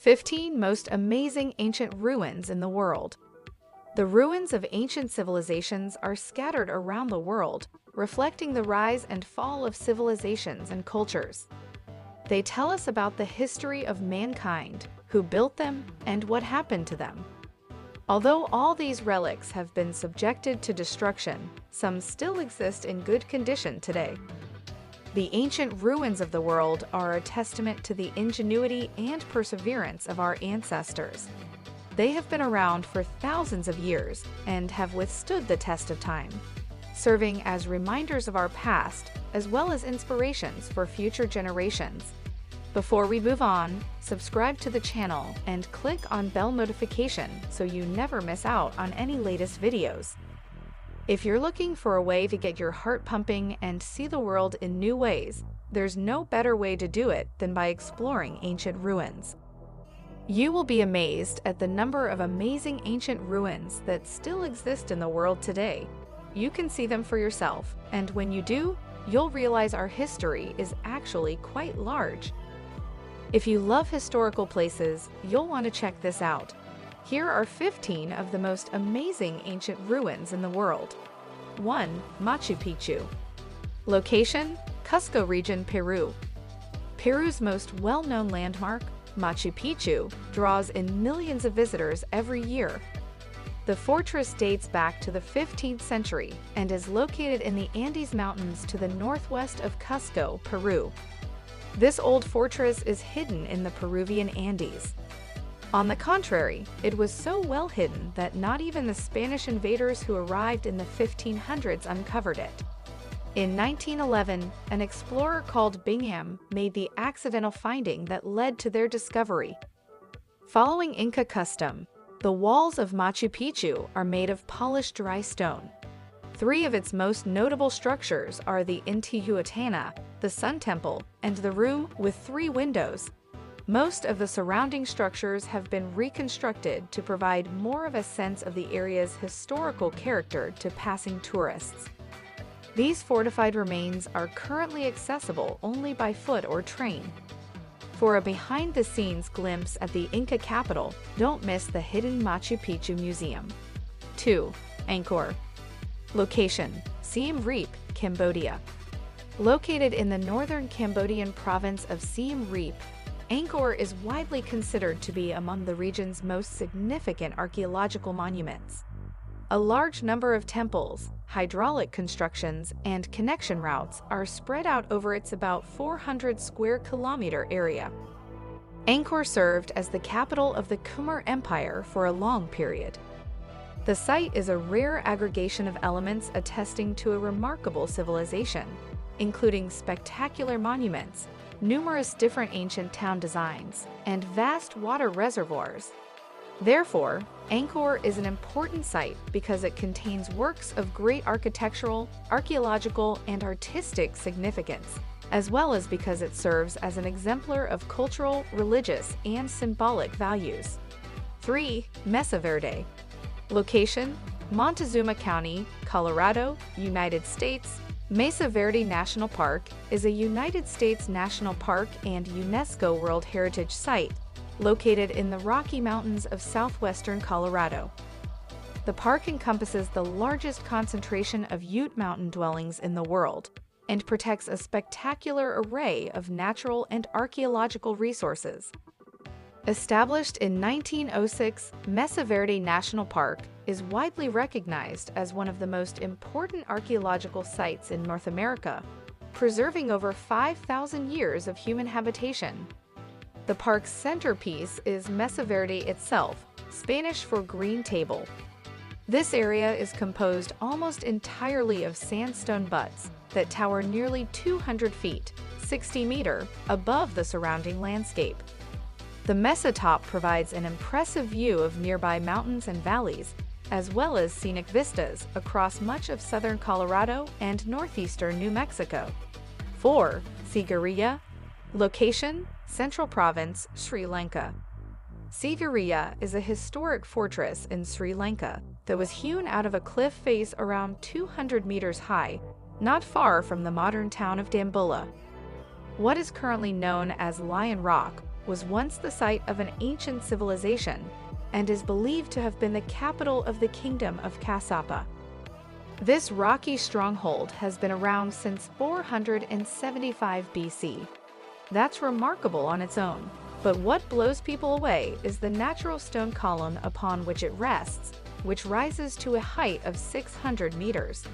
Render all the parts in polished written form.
15 Most Amazing Ancient Ruins in the World. The ruins of ancient civilizations are scattered around the world, reflecting the rise and fall of civilizations and cultures. They tell us about the history of mankind, who built them, and what happened to them. Although all these relics have been subjected to destruction, some still exist in good condition today. The ancient ruins of the world are a testament to the ingenuity and perseverance of our ancestors. They have been around for thousands of years and have withstood the test of time, serving as reminders of our past as well as inspirations for future generations. Before we move on, subscribe to the channel and click on bell notification so you never miss out on any latest videos. If you're looking for a way to get your heart pumping and see the world in new ways, there's no better way to do it than by exploring ancient ruins. You will be amazed at the number of amazing ancient ruins that still exist in the world today. You can see them for yourself, and when you do, you'll realize our history is actually quite large. If you love historical places, you'll want to check this out. Here are 15 of the most amazing ancient ruins in the world. 1. Machu Picchu. Location: Cusco region, Peru. Peru's most well-known landmark, Machu Picchu, draws in millions of visitors every year. The fortress dates back to the 15th century and is located in the Andes Mountains to the northwest of Cusco, Peru. This old fortress is hidden in the Peruvian Andes. On the contrary, it was so well hidden that not even the Spanish invaders who arrived in the 1500s uncovered it. In 1911, an explorer called Bingham made the accidental finding that led to their discovery. Following Inca custom, the walls of Machu Picchu are made of polished dry stone. 3 of its most notable structures are the Intihuatana, the Sun Temple, and the room with 3 windows. Most of the surrounding structures have been reconstructed to provide more of a sense of the area's historical character to passing tourists. These fortified remains are currently accessible only by foot or train. For a behind-the-scenes glimpse at the Inca capital, don't miss the hidden Machu Picchu Museum. 2. ANGKOR. Location: Siem Reap, Cambodia. Located in the northern Cambodian province of Siem Reap, ANGKOR is widely considered to be among the region's most significant archaeological monuments. A large number of temples, hydraulic constructions, and connection routes are spread out over its about 400 square kilometer area. ANGKOR served as the capital of the Khmer Empire for a long period. The site is a rare aggregation of elements attesting to a remarkable civilization, including spectacular monuments, numerous different ancient town designs, and vast water reservoirs. Therefore, ANGKOR is an important site because it contains works of great architectural, archaeological, and artistic significance, as well as because it serves as an exemplar of cultural, religious, and symbolic values. 3. Mesa Verde. Location: Montezuma County, Colorado, United States. Mesa Verde National Park is a United States national park and UNESCO World Heritage Site located in the Rocky Mountains of southwestern Colorado. The park encompasses the largest concentration of Ute mountain dwellings in the world and protects a spectacular array of natural and archaeological resources. Established in 1906, Mesa Verde National Park is widely recognized as one of the most important archaeological sites in North America, preserving over 5,000 years of human habitation. The park's centerpiece is Mesa Verde itself, Spanish for green table. This area is composed almost entirely of sandstone buttes that tower nearly 200 feet, 60 meters, above the surrounding landscape. The mesa top provides an impressive view of nearby mountains and valleys, as well as scenic vistas across much of southern Colorado and northeastern New Mexico. 4. Sigiriya. Location: Central Province, Sri Lanka. Sigiriya is a historic fortress in Sri Lanka that was hewn out of a cliff face around 200 meters high, not far from the modern town of Dambulla. What is currently known as Lion Rock, was once the site of an ancient civilization and is believed to have been the capital of the kingdom of Kassapa. This rocky stronghold has been around since 475 BC. That's remarkable on its own, but what blows people away is the natural stone column upon which it rests, which rises to a height of 600 meters.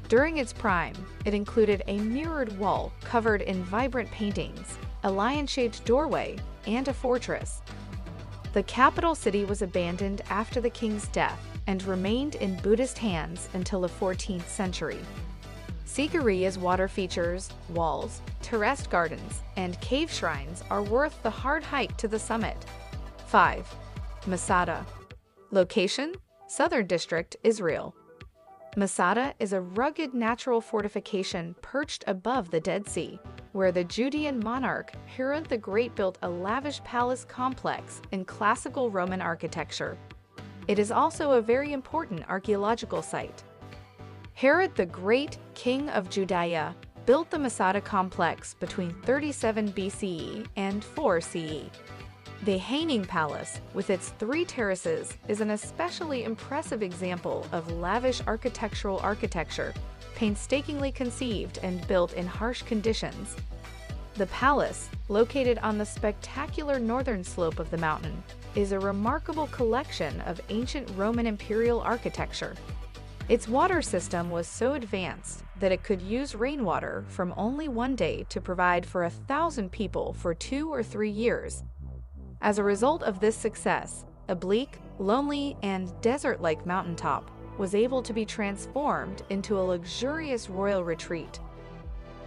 During its prime, it included a mirrored wall covered in vibrant paintings, a lion-shaped doorway, and a fortress. The capital city was abandoned after the king's death and remained in Buddhist hands until the 14th century. Sigiriya's water features, walls, terraced gardens, and cave shrines are worth the hard hike to the summit. 5. MASADA. Location: Southern District, Israel. MASADA is a rugged natural fortification perched above the Dead Sea, where the Judean monarch Herod the Great built a lavish palace complex in classical Roman architecture. It is also a very important archaeological site. Herod the Great, king of Judea, built the Masada complex between 37 BCE and 4 CE. The Hanging Palace, with its 3 terraces, is an especially impressive example of lavish architecture, painstakingly conceived and built in harsh conditions. The palace, located on the spectacular northern slope of the mountain, is a remarkable collection of ancient Roman imperial architecture. Its water system was so advanced that it could use rainwater from only one day to provide for 1,000 people for 2 or 3 years. As a result of this success, a bleak, lonely, and desert-like mountaintop was able to be transformed into a luxurious royal retreat.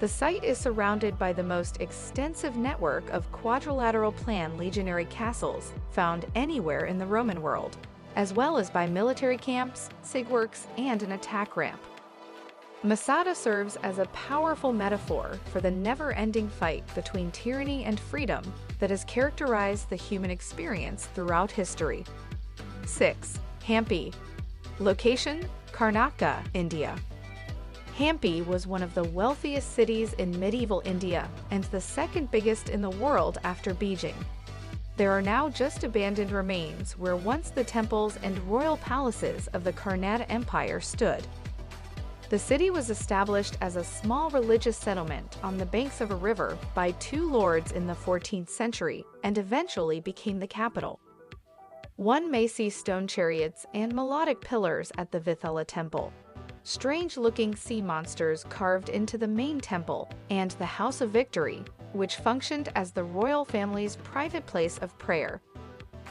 The site is surrounded by the most extensive network of quadrilateral plan legionary castles found anywhere in the Roman world, as well as by military camps, sigworks, and an attack ramp. Masada serves as a powerful metaphor for the never-ending fight between tyranny and freedom that has characterized the human experience throughout history. 6. Hampi. Location: Karnataka, India. Hampi was one of the wealthiest cities in medieval India and the second biggest in the world after Beijing. There are now just abandoned remains where once the temples and royal palaces of the Karnataka Empire stood. The city was established as a small religious settlement on the banks of a river by 2 lords in the 14th century and eventually became the capital. One may see stone chariots and melodic pillars at the Vithala temple, strange-looking sea monsters carved into the main temple, and the House of Victory, which functioned as the royal family's private place of prayer.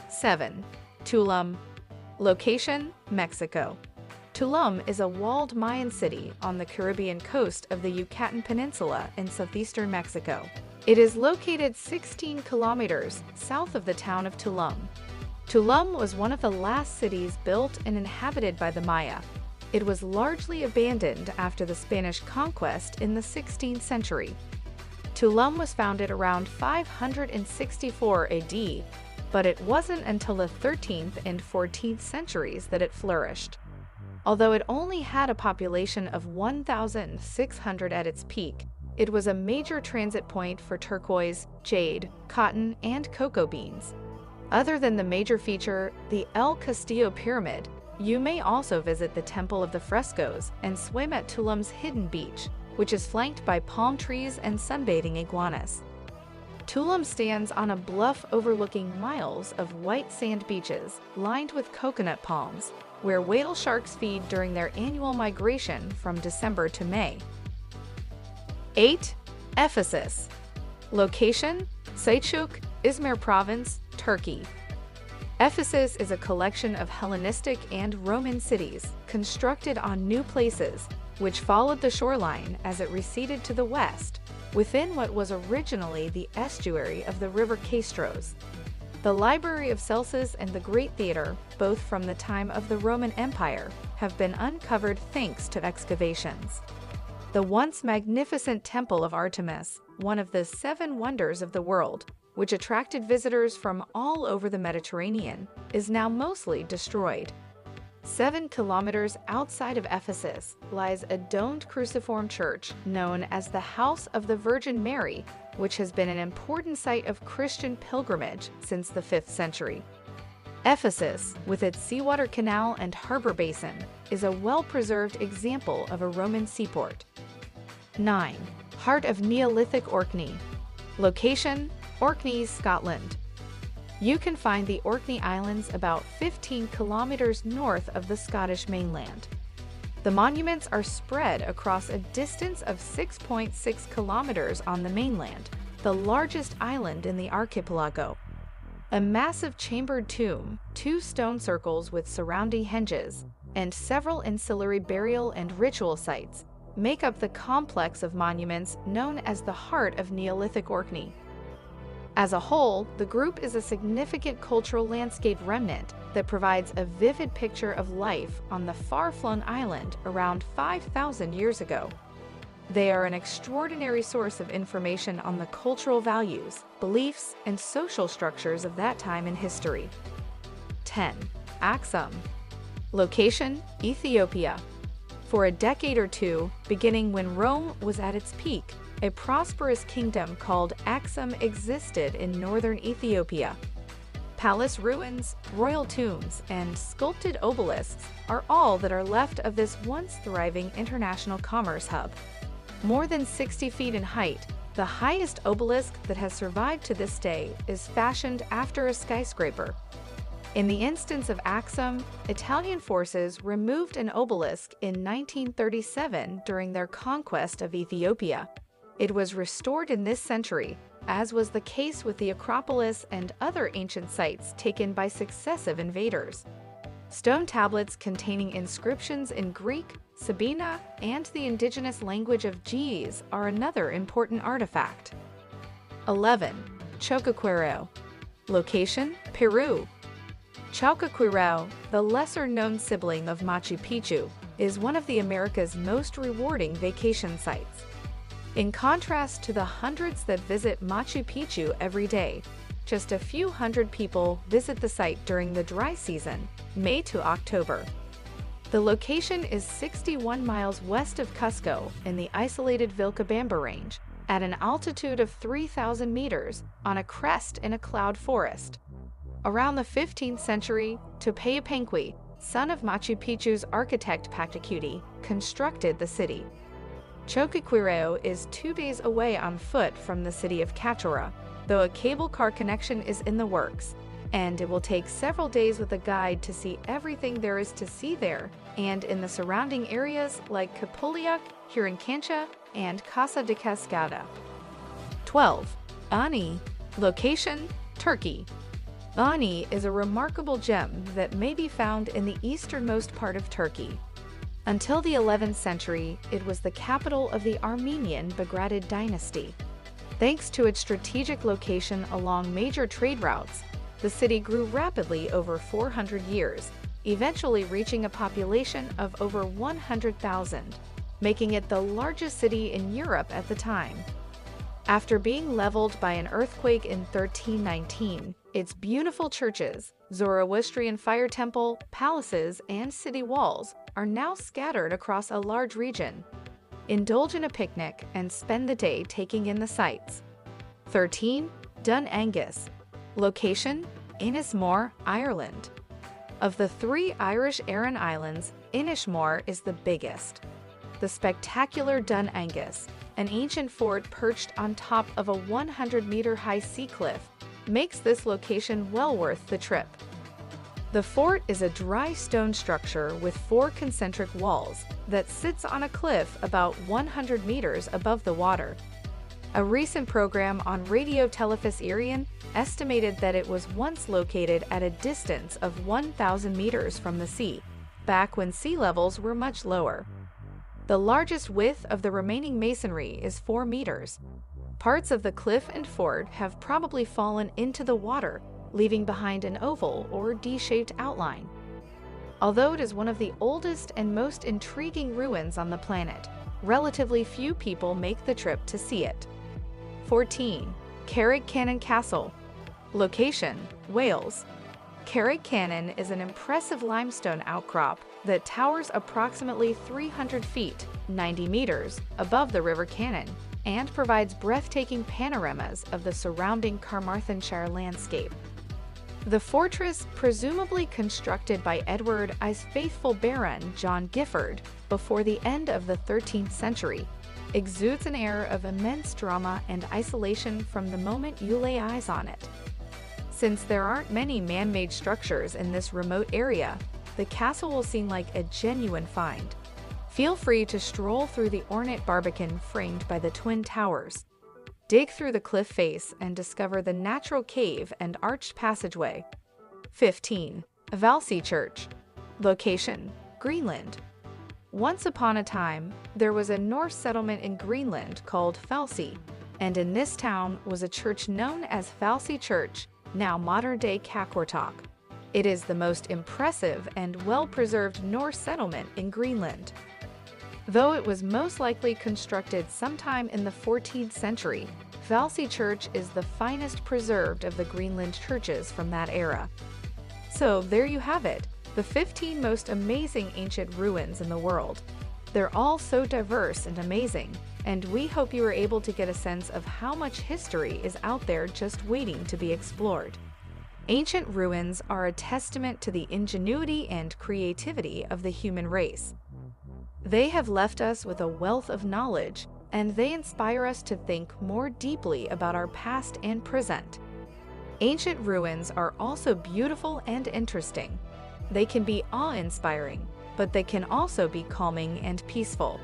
7. TULUM. Location: Mexico. TULUM is a walled Mayan city on the Caribbean coast of the Yucatan Peninsula in southeastern Mexico. It is located 16 kilometers south of the town of Tulum. Tulum was one of the last cities built and inhabited by the Maya. It was largely abandoned after the Spanish conquest in the 16th century. Tulum was founded around 564 AD, but it wasn't until the 13th and 14th centuries that it flourished. Although it only had a population of 1,600 at its peak, it was a major transit point for turquoise, jade, cotton, and cocoa beans. Other than the major feature, the El Castillo Pyramid, you may also visit the Temple of the Frescoes and swim at Tulum's hidden beach, which is flanked by palm trees and sunbathing iguanas. Tulum stands on a bluff overlooking miles of white sand beaches lined with coconut palms, where whale sharks feed during their annual migration from December to May. 8. EPHESUS. Location: Selçuk, Izmir Province, Turkey. EPHESUS is a collection of Hellenistic and Roman cities constructed on new places, which followed the shoreline as it receded to the west, within what was originally the estuary of the river Castros. The Library of Celsus and the Great Theater, both from the time of the Roman Empire, have been uncovered thanks to excavations. The once magnificent Temple of Artemis, one of the 7 wonders of the world, which attracted visitors from all over the Mediterranean, is now mostly destroyed. 7 kilometers outside of Ephesus lies a domed cruciform church known as the House of the Virgin Mary, which has been an important site of Christian pilgrimage since the 5th century. Ephesus, with its seawater canal and harbor basin, is a well-preserved example of a Roman seaport. 9. Heart of Neolithic Orkney. Location: Orkney, Scotland. You can find the Orkney Islands about 15 kilometers north of the Scottish mainland. The monuments are spread across a distance of 6.6 kilometers on the mainland, the largest island in the archipelago. A massive chambered tomb, 2 stone circles with surrounding henges, and several ancillary burial and ritual sites make up the complex of monuments known as the Heart of Neolithic Orkney. As a whole, the group is a significant cultural landscape remnant that provides a vivid picture of life on the far-flung island around 5,000 years ago. They are an extraordinary source of information on the cultural values, beliefs, and social structures of that time in history. 10. AKSUM. Location: Ethiopia. For a decade or two, beginning when Rome was at its peak, a prosperous kingdom called AKSUM existed in northern Ethiopia. Palace ruins, royal tombs, and sculpted obelisks are all that are left of this once thriving international commerce hub. More than 60 feet in height, the highest obelisk that has survived to this day is fashioned after a skyscraper. In the instance of AKSUM, Italian forces removed an obelisk in 1937 during their conquest of Ethiopia. It was restored in this century, as was the case with the Acropolis and other ancient sites taken by successive invaders. Stone tablets containing inscriptions in Greek, Sabina, and the indigenous language of Ge'ez are another important artifact. 11. CHOQUEQUIRAO. Location: Peru. CHOQUEQUIRAO, the lesser-known sibling of Machu Picchu, is one of the America's most rewarding vacation sites. In contrast to the hundreds that visit Machu Picchu every day, just a few hundred people visit the site during the dry season, May to October. The location is 61 miles west of Cusco in the isolated Vilcabamba Range, at an altitude of 3,000 meters, on a crest in a cloud forest. Around the 15th century, Tupayapanqui, son of Machu Picchu's architect Pachacuti, constructed the city. CHOQUEQUIRAO is 2 days away on foot from the city of Cachorra, though a cable car connection is in the works, and it will take several days with a guide to see everything there is to see there and in the surrounding areas like Kapulyak, Hurincancha, and Casa de Cascada. 12. Ani. Location: Turkey. Ani is a remarkable gem that may be found in the easternmost part of Turkey. Until the 11th century, it was the capital of the Armenian Bagratid dynasty. Thanks to its strategic location along major trade routes, the city grew rapidly over 400 years, eventually reaching a population of over 100,000, making it the largest city in Europe at the time. After being leveled by an earthquake in 1319, its beautiful churches, Zoroastrian fire temple, palaces, and city walls are now scattered across a large region. Indulge in a picnic and spend the day taking in the sights. 13. Dun Angus. Location: Inishmore, Ireland. Of the 3 Irish Aran Islands, Inishmore is the biggest. The spectacular Dun Angus, an ancient fort perched on top of a 100-meter-high sea cliff, makes this location well worth the trip. The fort is a dry stone structure with 4 concentric walls that sits on a cliff about 100 meters above the water. A recent program on Radio Telephus Irian estimated that it was once located at a distance of 1,000 meters from the sea, back when sea levels were much lower. The largest width of the remaining masonry is 4 meters. Parts of the cliff and fort have probably fallen into the water, leaving behind an oval or D-shaped outline. Although it is one of the oldest and most intriguing ruins on the planet, relatively few people make the trip to see it. 14. CARREG Cannon Castle. Location: Wales. CARREG Cannon is an impressive limestone outcrop that towers approximately 300 feet, 90 meters, above the River Cannon, and provides breathtaking panoramas of the surrounding Carmarthenshire landscape. The fortress, presumably constructed by Edward I's faithful Baron John Giffard before the end of the 13th century, exudes an air of immense drama and isolation from the moment you lay eyes on it. Since there aren't many man-made structures in this remote area, the castle will seem like a genuine find. Feel free to stroll through the ornate barbican framed by the twin towers. Dig through the cliff face and discover the natural cave and arched passageway. 15. HVALSEY Church. Location: Greenland. Once upon a time, there was a Norse settlement in Greenland called HVALSEY, and in this town was a church known as HVALSEY Church, now modern-day Qaqortoq. It is the most impressive and well-preserved Norse settlement in Greenland. Though it was most likely constructed sometime in the 14th century, HVALSEY Church is the finest preserved of the Greenland churches from that era. So there you have it, the 15 most amazing ancient ruins in the world. They're all so diverse and amazing, and we hope you were able to get a sense of how much history is out there just waiting to be explored. Ancient ruins are a testament to the ingenuity and creativity of the human race. They have left us with a wealth of knowledge, and they inspire us to think more deeply about our past and present. Ancient ruins are also beautiful and interesting. They can be awe-inspiring, but they can also be calming and peaceful.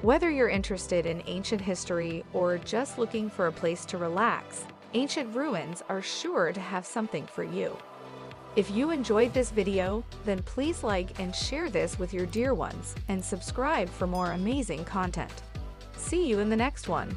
Whether you're interested in ancient history or just looking for a place to relax, ancient ruins are sure to have something for you. If you enjoyed this video, then please like and share this with your dear ones and subscribe for more amazing content. See you in the next one.